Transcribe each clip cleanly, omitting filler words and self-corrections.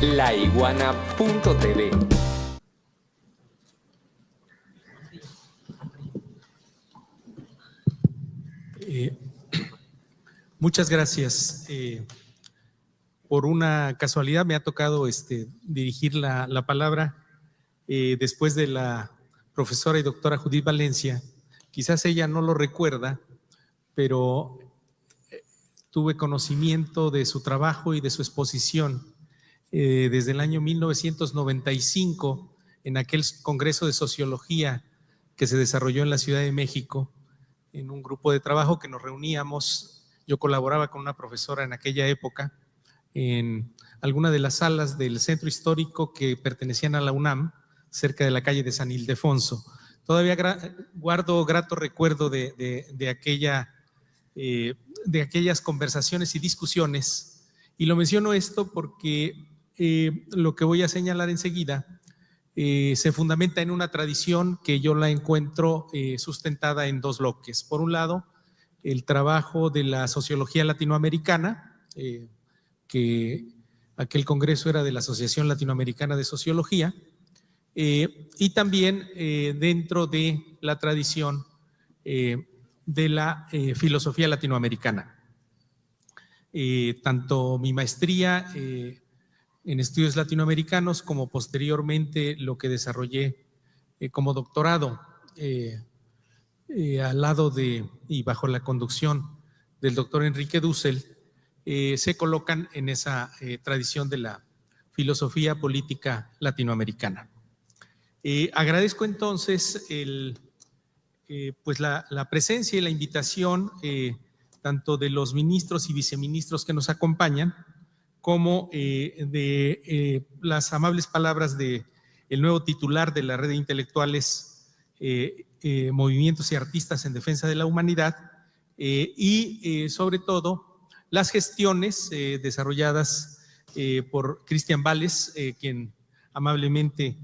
laiguana.tv. Muchas gracias. Por una casualidad me ha tocado dirigir la palabra después de la profesora y doctora Judith Valencia. Quizás ella no lo recuerda, pero tuve conocimiento de su trabajo y de su exposición desde el año 1995 en aquel Congreso de Sociología que se desarrolló en la Ciudad de México, en un grupo de trabajo que nos reuníamos. Yo colaboraba con una profesora en aquella época en alguna de las salas del centro histórico que pertenecían a la UNAM, cerca de la calle de San Ildefonso. Todavía guardo grato recuerdo de aquellas conversaciones y discusiones, y lo menciono esto porque lo que voy a señalar enseguida se fundamenta en una tradición que yo la encuentro sustentada en dos bloques. Por un lado, el trabajo de la sociología latinoamericana, que aquel congreso era de la Asociación Latinoamericana de Sociología, y también dentro de la tradición de la filosofía latinoamericana. Tanto mi maestría en estudios latinoamericanos como posteriormente lo que desarrollé como doctorado al lado y bajo la conducción del doctor Enrique Dussel, se colocan en esa tradición de la filosofía política latinoamericana. Agradezco entonces pues la presencia y la invitación tanto de los ministros y viceministros que nos acompañan, como de las amables palabras del nuevo titular de la Red de Intelectuales, Movimientos y Artistas en Defensa de la Humanidad, y sobre todo las gestiones desarrolladas por Cristian Valles, quien amablemente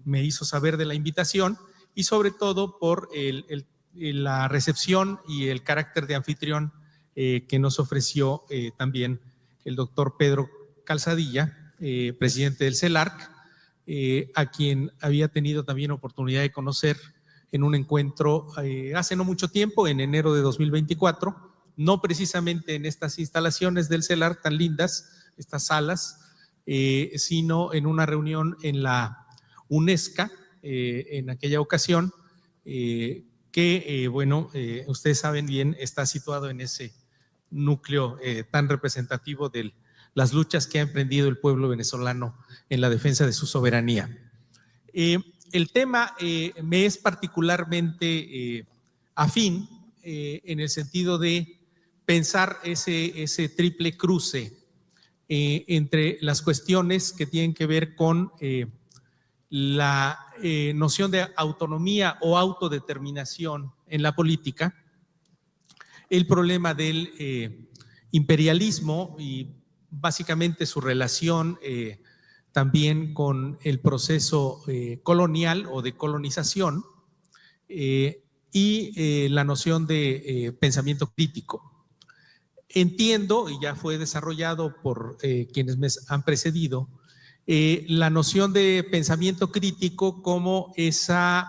me hizo saber de la invitación, y sobre todo por la recepción y el carácter de anfitrión que nos ofreció también el doctor Pedro Calzadilla, presidente del CELARC, a quien había tenido también oportunidad de conocer en un encuentro hace no mucho tiempo, en enero de 2024, no precisamente en estas instalaciones del CELARC tan lindas, estas salas, sino en una reunión en la UNESCO en aquella ocasión, que bueno, ustedes saben bien, está situado en ese núcleo tan representativo de las luchas que ha emprendido el pueblo venezolano en la defensa de su soberanía. El tema me es particularmente afín en el sentido de pensar ese triple cruce entre las cuestiones que tienen que ver con la noción de autonomía o autodeterminación en la política, el problema del imperialismo y básicamente su relación también con el proceso colonial o de colonización, y la noción de pensamiento crítico. Entiendo, y ya fue desarrollado por quienes me han precedido, la noción de pensamiento crítico como ese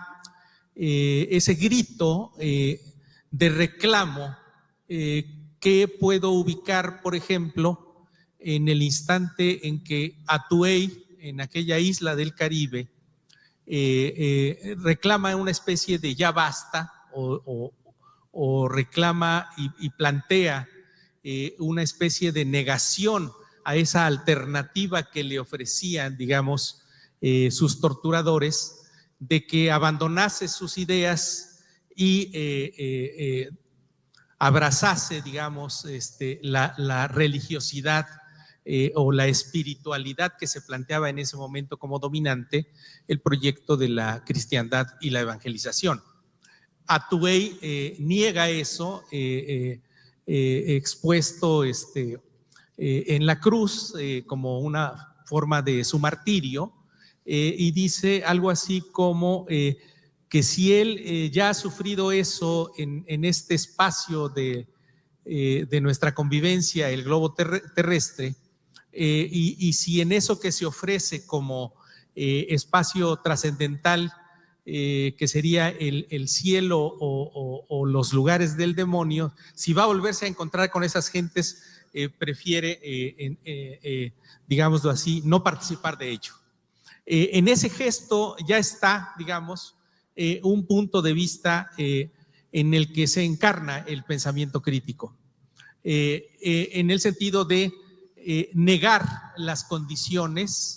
grito de reclamo que puedo ubicar, por ejemplo, en el instante en que Atuey, en aquella isla del Caribe, reclama una especie de ya basta o reclama y plantea una especie de negación a esa alternativa que le ofrecían, digamos, sus torturadores, de que abandonase sus ideas y abrazase, digamos, la religiosidad o la espiritualidad que se planteaba en ese momento como dominante, el proyecto de la cristiandad y la evangelización. Atuey niega eso, expuesto en la cruz como una forma de su martirio, y dice algo así como que si él ya ha sufrido eso en este espacio de nuestra convivencia, el globo terrestre, y si en eso que se ofrece como espacio trascendental, que sería el cielo o los lugares del demonio, si va a volverse a encontrar con esas gentes, prefiere, digámoslo así, no participar de ello. En ese gesto ya está, digamos, un punto de vista en el que se encarna el pensamiento crítico, en el sentido de negar las condiciones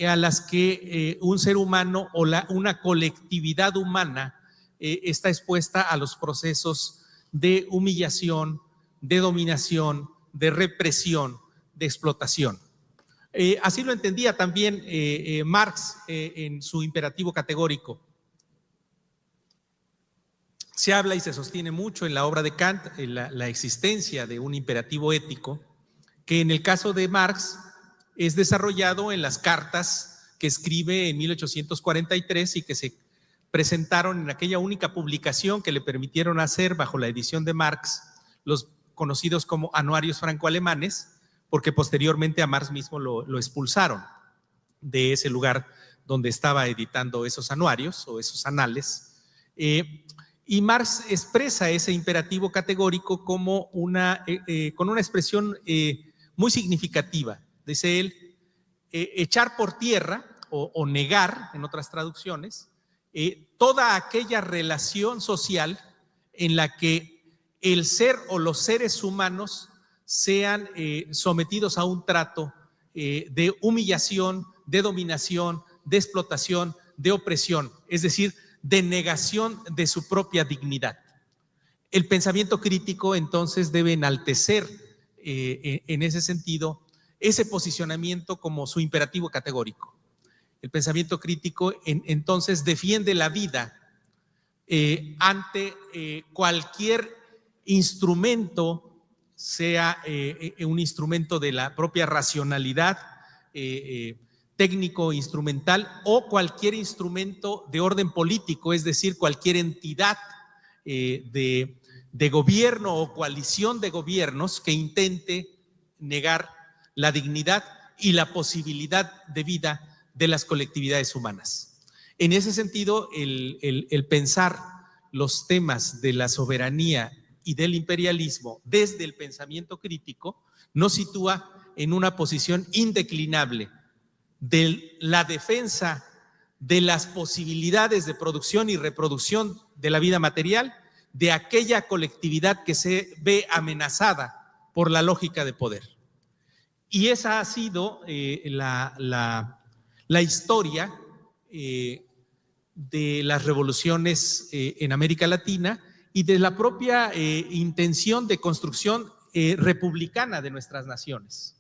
a las que un ser humano o una colectividad humana está expuesta a los procesos de humillación, de dominación, de represión, de explotación. Así lo entendía también Marx en su imperativo categórico. Se habla y se sostiene mucho en la obra de Kant la existencia de un imperativo ético, que en el caso de Marx es desarrollado en las cartas que escribe en 1843 y que se presentaron en aquella única publicación que le permitieron hacer bajo la edición de Marx, los conocidos como anuarios franco-alemanes, porque posteriormente a Marx mismo lo expulsaron de ese lugar donde estaba editando esos anuarios o esos anales. Y Marx expresa ese imperativo categórico como con una expresión muy significativa. Dice él, echar por tierra o negar, en otras traducciones, toda aquella relación social en la que el ser o los seres humanos sean sometidos a un trato de humillación, de dominación, de explotación, de opresión, es decir, de negación de su propia dignidad. El pensamiento crítico entonces debe enaltecer en ese sentido ese posicionamiento como su imperativo categórico. El pensamiento crítico entonces defiende la vida ante cualquier instrumento, sea un instrumento de la propia racionalidad técnico, instrumental, o cualquier instrumento de orden político, es decir, cualquier entidad de gobierno o coalición de gobiernos que intente negar la dignidad y la posibilidad de vida de las colectividades humanas. En ese sentido, el pensar los temas de la soberanía y del imperialismo desde el pensamiento crítico nos sitúa en una posición indeclinable de la defensa de las posibilidades de producción y reproducción de la vida material de aquella colectividad que se ve amenazada por la lógica de poder. Y esa ha sido la historia de las revoluciones en América Latina y de la propia intención de construcción republicana de nuestras naciones.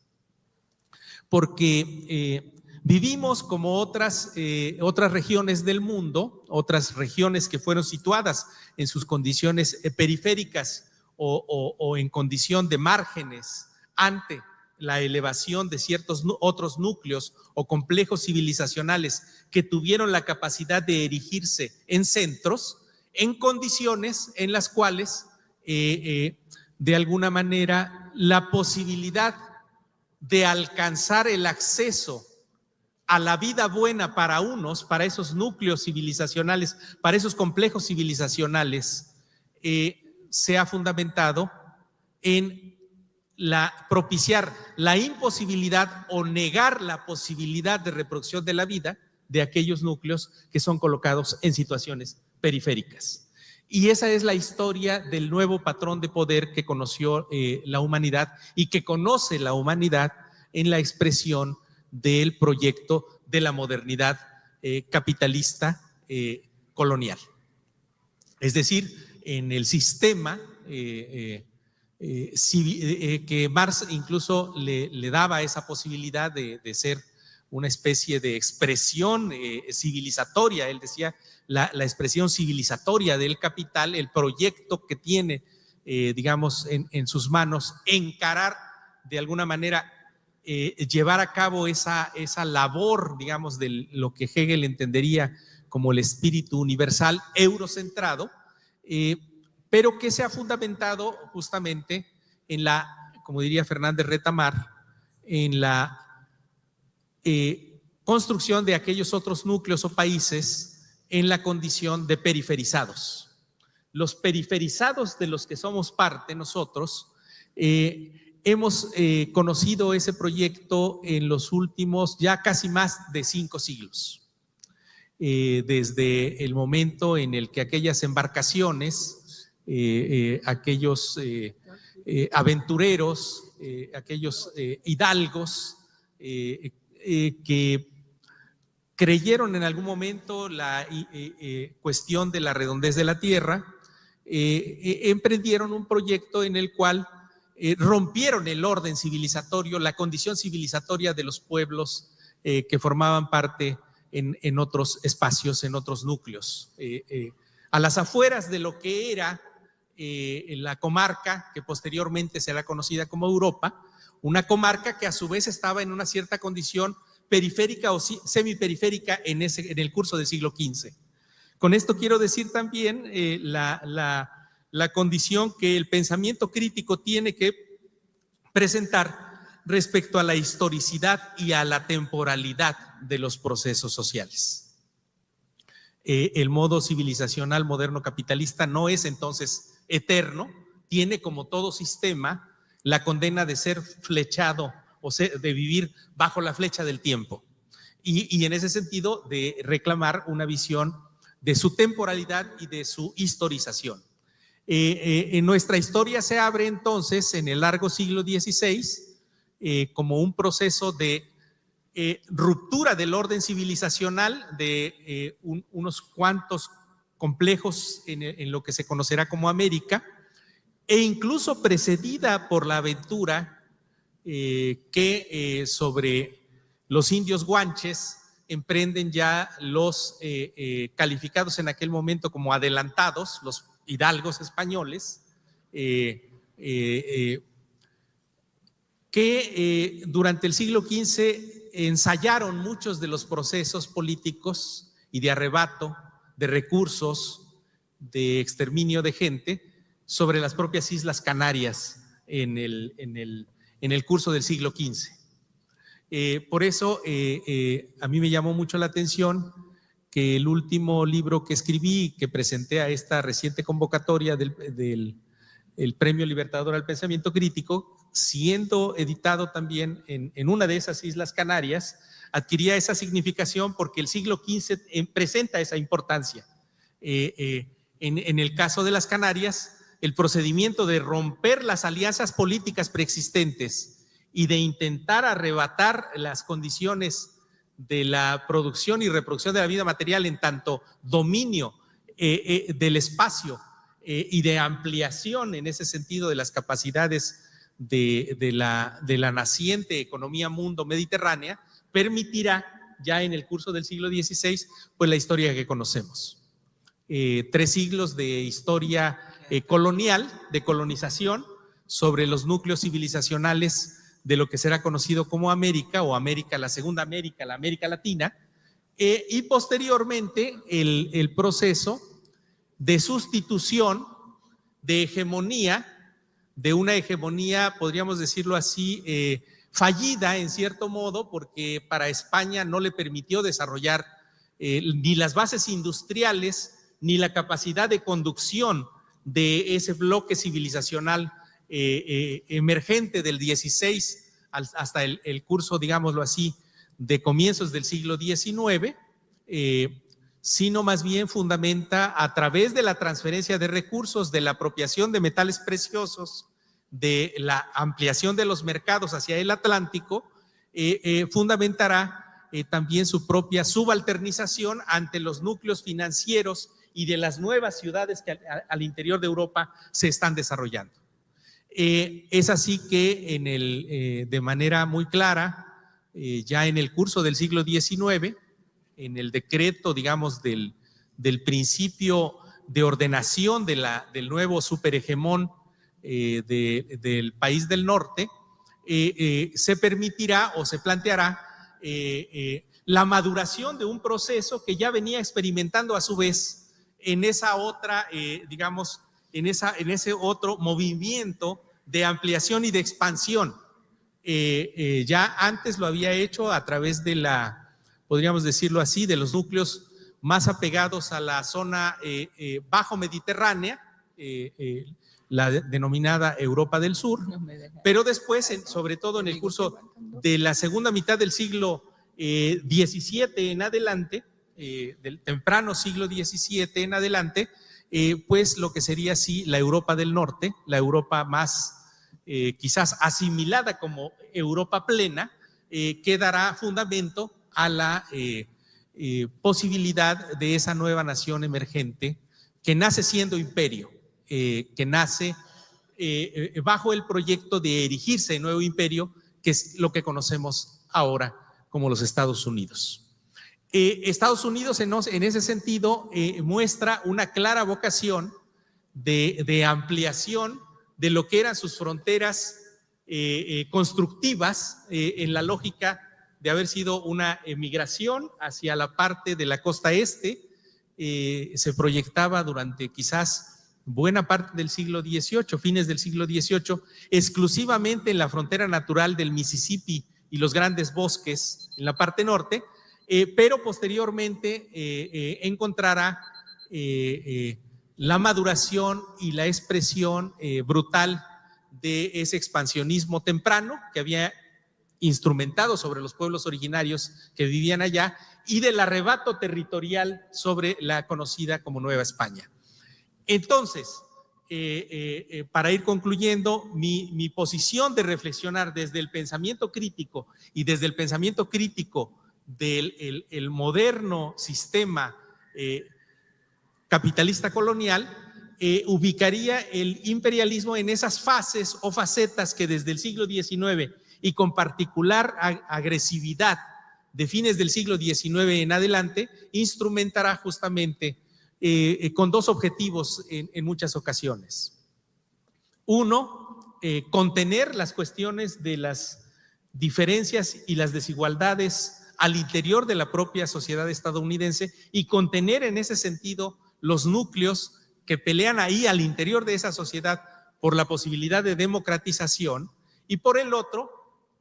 Porque vivimos como otras regiones del mundo, otras regiones que fueron situadas en sus condiciones periféricas o en condición de márgenes ante la elevación de ciertos otros núcleos o complejos civilizacionales que tuvieron la capacidad de erigirse en centros, en condiciones en las cuales de alguna manera la posibilidad de alcanzar el acceso a la vida buena para unos, para esos núcleos civilizacionales, para esos complejos civilizacionales, se ha fundamentado en propiciar la imposibilidad o negar la posibilidad de reproducción de la vida de aquellos núcleos que son colocados en situaciones periféricas. Y esa es la historia del nuevo patrón de poder que conoció la humanidad y que conoce la humanidad en la expresión del proyecto de la modernidad capitalista colonial. Es decir, en el sistema que Marx incluso le daba esa posibilidad de ser una especie de expresión civilizatoria. Él decía la expresión civilizatoria del capital, el proyecto que tiene, digamos, en sus manos, encarar de alguna manera, llevar a cabo esa labor, digamos, de lo que Hegel entendería como el espíritu universal eurocentrado, pero que se ha fundamentado justamente en como diría Fernández Retamar, en la construcción de aquellos otros núcleos o países en la condición de periferizados. Los periferizados de los que somos parte nosotros, hemos conocido ese proyecto en los últimos ya casi más de 5 siglos. Desde el momento en el que aquellas embarcaciones, aquellos aventureros, aquellos hidalgos que creyeron en algún momento la cuestión de la redondez de la tierra, emprendieron un proyecto en el cual rompieron el orden civilizatorio, la condición civilizatoria de los pueblos que formaban parte en otros espacios, en otros núcleos, a las afueras de lo que era la comarca que posteriormente será conocida como Europa, una comarca que a su vez estaba en una cierta condición periférica o semiperiférica en el curso del siglo XV. Con esto quiero decir también la condición que el pensamiento crítico tiene que presentar respecto a la historicidad y a la temporalidad de los procesos sociales. El modo civilizacional moderno capitalista no es entonces eterno, tiene como todo sistema la condena de ser flechado, o sea, de vivir bajo la flecha del tiempo, y en ese sentido de reclamar una visión de su temporalidad y de su historización. En nuestra historia se abre entonces en el largo siglo XVI como un proceso de ruptura del orden civilizacional de unos cuantos complejos en lo que se conocerá como América, e incluso precedida por la aventura que sobre los indios guanches emprenden ya los calificados en aquel momento como adelantados, los hidalgos españoles, que durante el siglo XV ensayaron muchos de los procesos políticos y de arrebato de recursos, de exterminio de gente sobre las propias Islas Canarias en el curso del siglo XV. Por eso a mí me llamó mucho la atención que el último libro que escribí, que presenté a esta reciente convocatoria del Premio Libertador al Pensamiento Crítico, siendo editado también en una de esas Islas Canarias, adquiría esa significación porque el siglo XV presenta esa importancia. En el caso de las Canarias, el procedimiento de romper las alianzas políticas preexistentes y de intentar arrebatar las condiciones de la producción y reproducción de la vida material en tanto dominio del espacio y de ampliación en ese sentido de las capacidades de la naciente economía mundo mediterránea, permitirá ya en el curso del siglo XVI pues la historia que conocemos. 3 siglos de historia colonial, de colonización sobre los núcleos civilizacionales de lo que será conocido como América o América, la segunda América, la América Latina, y posteriormente el proceso de sustitución, de hegemonía, de una hegemonía, podríamos decirlo así, fallida en cierto modo, porque para España no le permitió desarrollar ni las bases industriales ni la capacidad de conducción de ese bloque civilizacional emergente del XVI hasta el curso, digámoslo así, de comienzos del siglo XIX, sino más bien fundamenta a través de la transferencia de recursos, de la apropiación de metales preciosos, de la ampliación de los mercados hacia el Atlántico, fundamentará también su propia subalternización ante los núcleos financieros y de las nuevas ciudades que al interior de Europa se están desarrollando. Es así que de manera muy clara, ya en el curso del siglo XIX, en el decreto, digamos, del principio de ordenación del nuevo superhegemón del país del norte, se permitirá o se planteará la maduración de un proceso que ya venía experimentando a su vez en esa otra, digamos, en ese otro movimiento de ampliación y de expansión ya antes lo había hecho a través de podríamos decirlo así, de los núcleos más apegados a la zona bajo mediterránea, la denominada Europa del Sur, pero después, sobre todo en el curso de la segunda mitad del siglo XVII en adelante, del temprano siglo XVII en adelante, pues lo que sería así la Europa del Norte, la Europa más quizás asimilada como Europa plena, que dará fundamento a la posibilidad de esa nueva nación emergente que nace siendo imperio, que nace bajo el proyecto de erigirse en nuevo imperio, que es lo que conocemos ahora como los Estados Unidos. Estados Unidos en ese sentido muestra una clara vocación de ampliación de lo que eran sus fronteras constructivas en la lógica de haber sido una emigración hacia la parte de la costa este. Se proyectaba durante quizás buena parte del siglo XVIII, fines del siglo XVIII, exclusivamente en la frontera natural del Mississippi y los grandes bosques en la parte norte, pero posteriormente encontrará la maduración y la expresión brutal de ese expansionismo temprano que había instrumentado sobre los pueblos originarios que vivían allá y del arrebato territorial sobre la conocida como Nueva España. Entonces, para ir concluyendo, mi posición de reflexionar desde el pensamiento crítico y desde el pensamiento crítico del el moderno sistema capitalista colonial, ubicaría el imperialismo en esas fases o facetas que desde el siglo XIX y con particular agresividad de fines del siglo XIX en adelante, instrumentará justamente con dos objetivos en muchas ocasiones. Uno, contener las cuestiones de las diferencias y las desigualdades al interior de la propia sociedad estadounidense y contener en ese sentido los núcleos que pelean ahí al interior de esa sociedad por la posibilidad de democratización, y por el otro,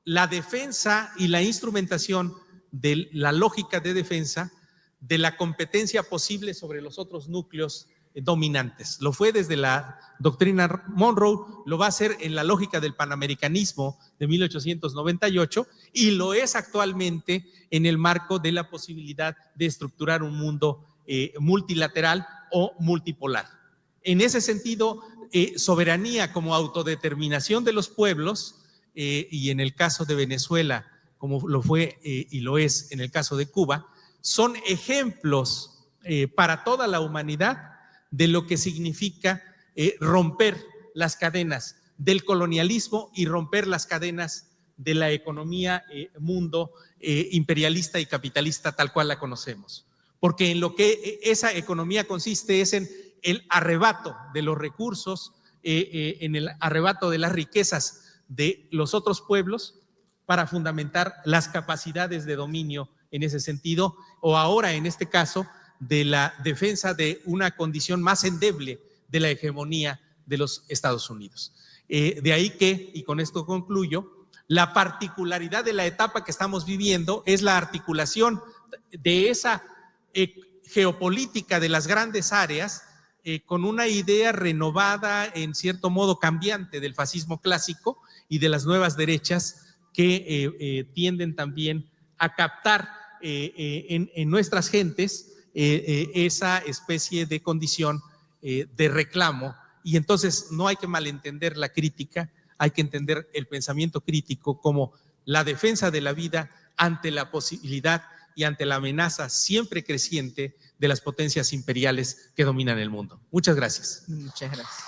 la defensa y la instrumentación de la lógica de defensa de la competencia posible sobre los otros núcleos dominantes. Lo fue desde la doctrina Monroe, lo va a hacer en la lógica del panamericanismo de 1898 y lo es actualmente en el marco de la posibilidad de estructurar un mundo multilateral o multipolar. En ese sentido, soberanía como autodeterminación de los pueblos, y en el caso de Venezuela, como lo fue y lo es en el caso de Cuba, son ejemplos para toda la humanidad de lo que significa romper las cadenas del colonialismo y romper las cadenas de la economía mundo imperialista y capitalista tal cual la conocemos. Porque en lo que esa economía consiste es en el arrebato de los recursos, en el arrebato de las riquezas de los otros pueblos para fundamentar las capacidades de dominio en ese sentido, o ahora en este caso de la defensa de una condición más endeble de la hegemonía de los Estados Unidos. De ahí que, y con esto concluyo, la particularidad de la etapa que estamos viviendo es la articulación de esa geopolítica de las grandes áreas con una idea renovada, en cierto modo cambiante, del fascismo clásico y de las nuevas derechas que tienden también a captar en nuestras gentes esa especie de condición de reclamo. Y entonces no hay que malentender la crítica, hay que entender el pensamiento crítico como la defensa de la vida ante la posibilidad y ante la amenaza siempre creciente de las potencias imperiales que dominan el mundo. Muchas gracias. Muchas gracias.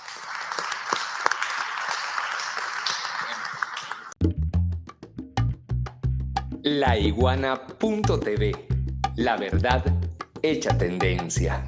Laiguana.tv, la verdad hecha tendencia.